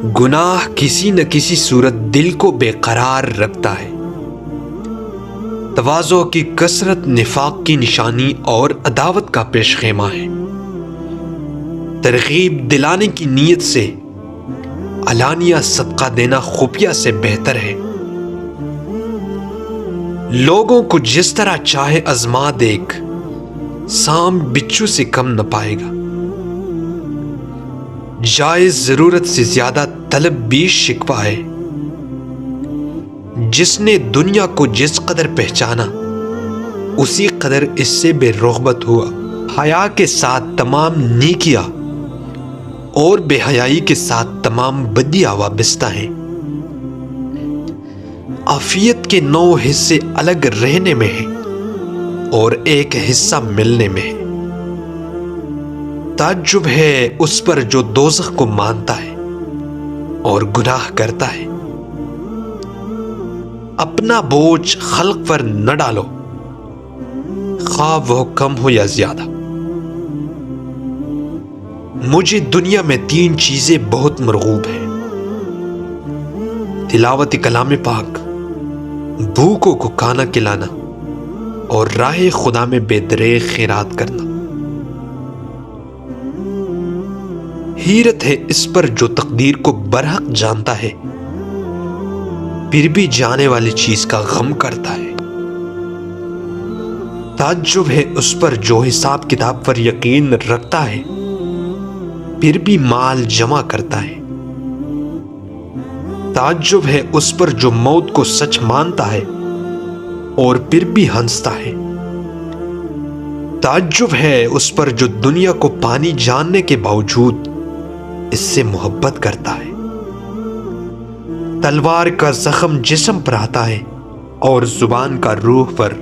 گناہ کسی نہ کسی صورت دل کو بے قرار رکھتا ہے۔ تواضع کی کثرت نفاق کی نشانی اور عداوت کا پیش خیمہ ہے۔ ترغیب دلانے کی نیت سے علانیہ صدقہ دینا خفیہ سے بہتر ہے۔ لوگوں کو جس طرح چاہے آزما دیکھ، سام بچھو سے کم نہ پائے گا۔ جائز ضرورت سے زیادہ طلب بھی شکوہ ہے۔ جس نے دنیا کو جس قدر پہچانا، اسی قدر اس سے بے رغبت ہوا۔ حیا کے ساتھ تمام نیکیاں اور بے حیائی کے ساتھ تمام بدیاں وابستہ ہیں۔ عافیت کے 9 حصے الگ رہنے میں ہیں اور ایک حصہ ملنے میں ہے۔ تعجب ہے اس پر جو دوزخ کو مانتا ہے اور گناہ کرتا ہے۔ اپنا بوجھ خلق پر نہ ڈالو، خواہ وہ کم ہو یا زیادہ۔ مجھے دنیا میں 3 چیزیں بہت مرغوب ہیں: تلاوت کلام پاک، بھوکوں کو کھانا کھلانا اور راہ خدا میں بے دریغ خیرات کرنا۔ حیرت ہے اس پر جو تقدیر کو برحق جانتا ہے، پھر بھی جانے والی چیز کا غم کرتا ہے۔ تعجب ہے اس پر جو حساب کتاب پر یقین رکھتا ہے، پھر بھی مال جمع کرتا ہے۔ تعجب ہے اس پر جو موت کو سچ مانتا ہے اور پھر بھی ہنستا ہے۔ تعجب ہے اس پر جو دنیا کو پانی جاننے کے باوجود اس سے محبت کرتا ہے۔ تلوار کا زخم جسم پر آتا ہے اور زبان کا روح پر